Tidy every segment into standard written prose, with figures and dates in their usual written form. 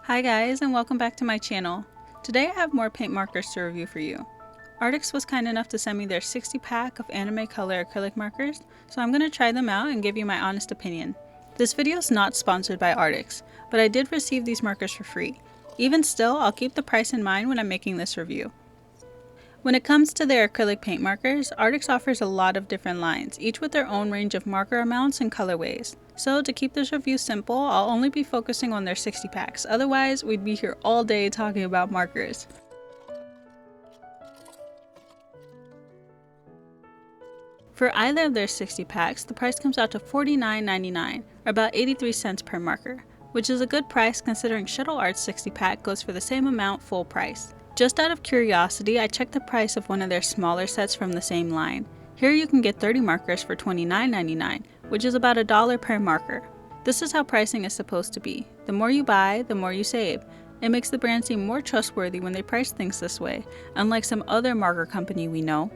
Hi guys, and welcome back to my channel. Today I have more paint markers to review for you. Arrtx was kind enough to send me their 60 pack of anime color acrylic markers, so I'm going to try them out and give you my honest opinion. This video is not sponsored by Arrtx, but I did receive these markers for free. Even still, I'll keep the price in mind when I'm making this review. When it comes to their acrylic paint markers, Arrtx offers a lot of different lines, each with their own range of marker amounts and colorways. So to keep this review simple, I'll only be focusing on their 60 packs, otherwise we'd be here all day talking about markers. For either of their 60 packs, the price comes out to $49.99, or about 83 cents per marker, which is a good price considering Shuttle Art's 60 pack goes for the same amount full price. Just out of curiosity, I checked the price of one of their smaller sets from the same line. Here you can get 30 markers for $29.99, which is about $1 per marker. This is how pricing is supposed to be. The more you buy, the more you save. It makes the brand seem more trustworthy when they price things this way, unlike some other marker company we know.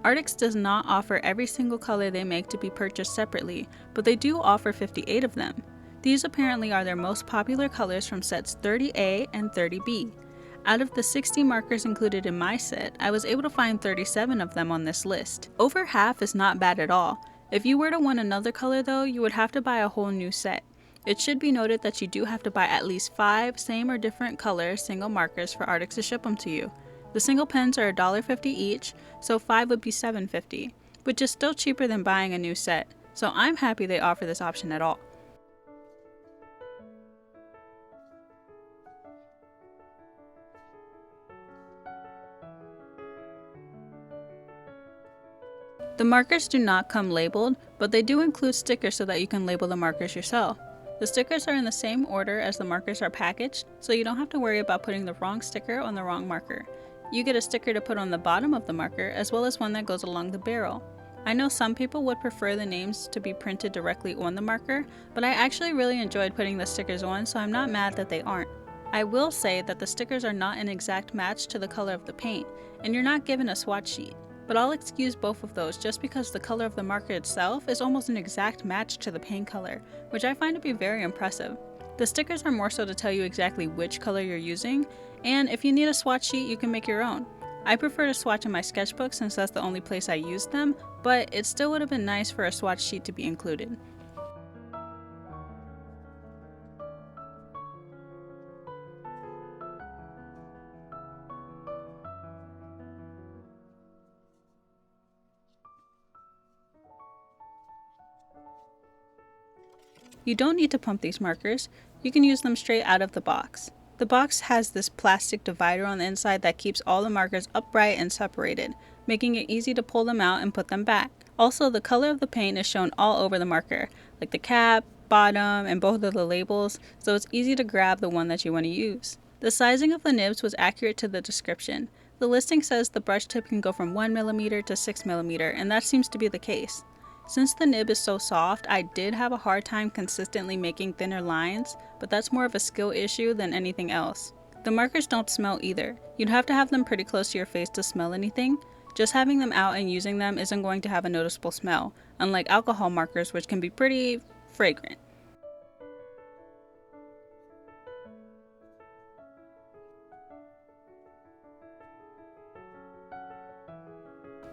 Arrtx does not offer every single color they make to be purchased separately, but they do offer 58 of them. These apparently are their most popular colors from sets 30A and 30B. Out of the 60 markers included in my set, I was able to find 37 of them on this list. Over half is not bad at all. If you were to want another color though, you would have to buy a whole new set. It should be noted that you do have to buy at least 5 same or different color single markers for Arrtx to ship them to you. The single pens are $1.50 each, so 5 would be $7.50, which is still cheaper than buying a new set, so I'm happy they offer this option at all. The markers do not come labeled, but they do include stickers so that you can label the markers yourself. The stickers are in the same order as the markers are packaged, so you don't have to worry about putting the wrong sticker on the wrong marker. You get a sticker to put on the bottom of the marker, as well as one that goes along the barrel. I know some people would prefer the names to be printed directly on the marker, but I actually really enjoyed putting the stickers on, so I'm not mad that they aren't. I will say that the stickers are not an exact match to the color of the paint, and you're not given a swatch sheet. But I'll excuse both of those just because the color of the marker itself is almost an exact match to the paint color, which I find to be very impressive. The stickers are more so to tell you exactly which color you're using, and if you need a swatch sheet, you can make your own. I prefer to swatch in my sketchbook since that's the only place I use them, but it still would have been nice for a swatch sheet to be included. You don't need to pump these markers, you can use them straight out of the box. The box has this plastic divider on the inside that keeps all the markers upright and separated, making it easy to pull them out and put them back. Also, the color of the paint is shown all over the marker, like the cap, bottom, and both of the labels, so it's easy to grab the one that you want to use. The sizing of the nibs was accurate to the description. The listing says the brush tip can go from 1mm to 6mm, and that seems to be the case. Since the nib is so soft, I did have a hard time consistently making thinner lines, but that's more of a skill issue than anything else. The markers don't smell either. You'd have to have them pretty close to your face to smell anything. Just having them out and using them isn't going to have a noticeable smell, unlike alcohol markers, which can be pretty fragrant.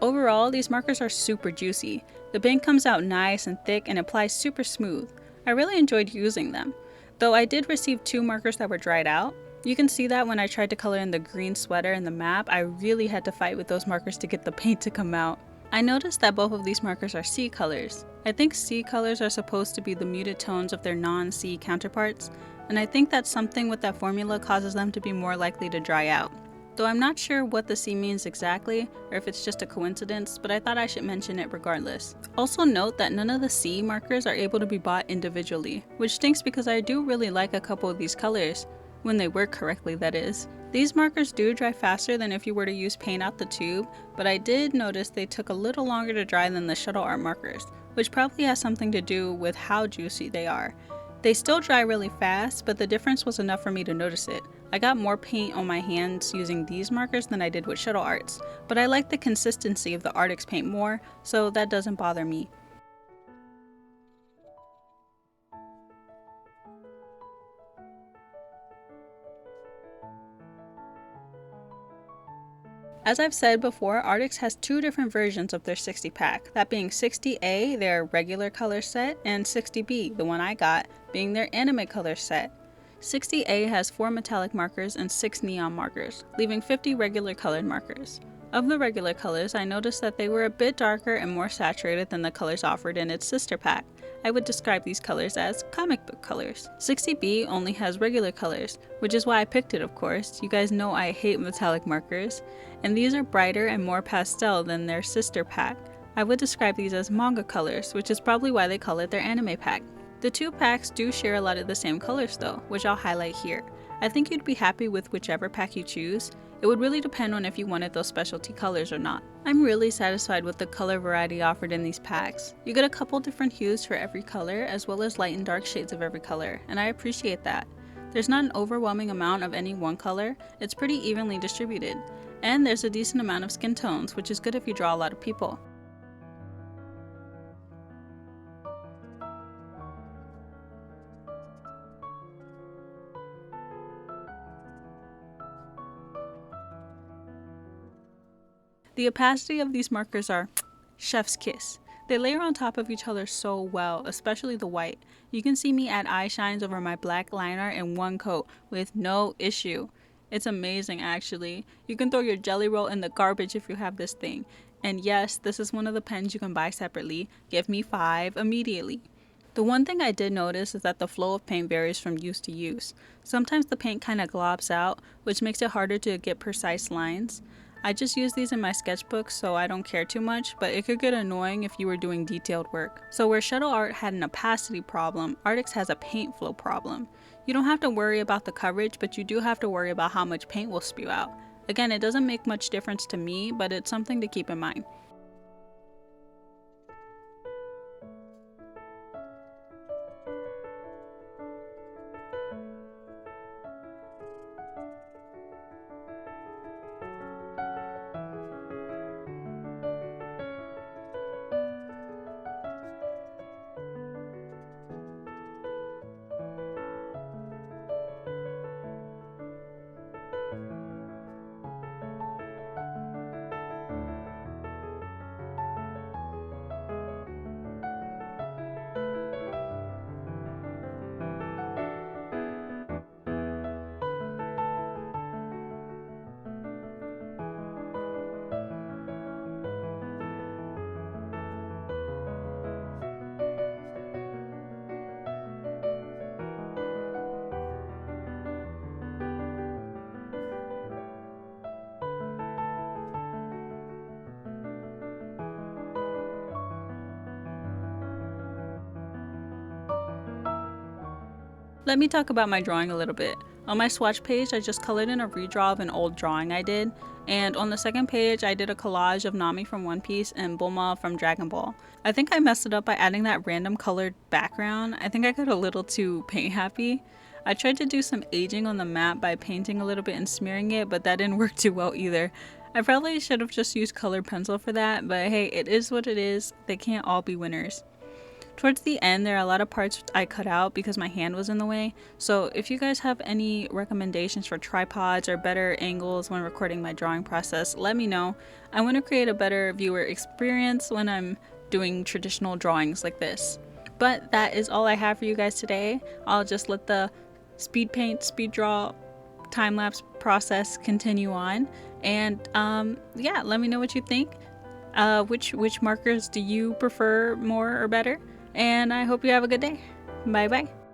Overall, these markers are super juicy. The paint comes out nice and thick and applies super smooth. I really enjoyed using them. Though I did receive 2 markers that were dried out. You can see that when I tried to color in the green sweater in the map, I really had to fight with those markers to get the paint to come out. I noticed that both of these markers are C colors. I think C colors are supposed to be the muted tones of their non-C counterparts, and I think that something with that formula causes them to be more likely to dry out. Though I'm not sure what the C means exactly, or if it's just a coincidence, but I thought I should mention it regardless. Also note that none of the C markers are able to be bought individually, which stinks because I do really like a couple of these colors, when they work correctly that is. These markers do dry faster than if you were to use paint out the tube, but I did notice they took a little longer to dry than the Shuttle Art markers, which probably has something to do with how juicy they are. They still dry really fast, but the difference was enough for me to notice it. I got more paint on my hands using these markers than I did with Shuttle Arts, but I like the consistency of the Arrtx paint more, so that doesn't bother me. As I've said before, Arrtx has two different versions of their 60 pack, that being 60A, their regular color set, and 60B, the one I got, being their anime color set. 60A has 4 metallic markers and 6 neon markers, leaving 50 regular colored markers. Of the regular colors, I noticed that they were a bit darker and more saturated than the colors offered in its sister pack. I would describe these colors as comic book colors. 60B only has regular colors, which is why I picked it, of course. You guys know I hate metallic markers. And these are brighter and more pastel than their sister pack. I would describe these as manga colors, which is probably why they call it their anime pack. The two packs do share a lot of the same colors though, which I'll highlight here. I think you'd be happy with whichever pack you choose. It would really depend on if you wanted those specialty colors or not. I'm really satisfied with the color variety offered in these packs. You get a couple different hues for every color, as well as light and dark shades of every color, and I appreciate that. There's not an overwhelming amount of any one color, it's pretty evenly distributed. And there's a decent amount of skin tones, which is good if you draw a lot of people. The opacity of these markers are chef's kiss. They layer on top of each other so well, especially the white. You can see me add eye shines over my black liner in one coat with no issue. It's amazing actually. You can throw your jelly roll in the garbage if you have this thing. And yes, this is one of the pens you can buy separately. Give me 5 immediately. The one thing I did notice is that the flow of paint varies from use to use. Sometimes the paint kind of globs out, which makes it harder to get precise lines. I just use these in my sketchbook, so I don't care too much, but it could get annoying if you were doing detailed work. So where Shuttle Art had an opacity problem, Arrtx has a paint flow problem. You don't have to worry about the coverage, but you do have to worry about how much paint will spew out. Again, it doesn't make much difference to me, but it's something to keep in mind. Let me talk about my drawing a little bit. On my swatch page, I just colored in a redraw of an old drawing I did, and on the second page, I did a collage of Nami from One Piece and Bulma from Dragon Ball. I think I messed it up by adding that random colored background. I think I got a little too paint happy. I tried to do some aging on the map by painting a little bit and smearing it, but that didn't work too well either. I probably should have just used colored pencil for that, but hey, it is what it is. They can't all be winners. Towards the end, there are a lot of parts I cut out because my hand was in the way, so if you guys have any recommendations for tripods or better angles when recording my drawing process, let me know. I want to create a better viewer experience when I'm doing traditional drawings like this. But that is all I have for you guys today. I'll just let the speed paint, speed draw, time-lapse process continue on, and yeah, let me know what you think. Which markers do you prefer more or better? And I hope you have a good day. Bye bye.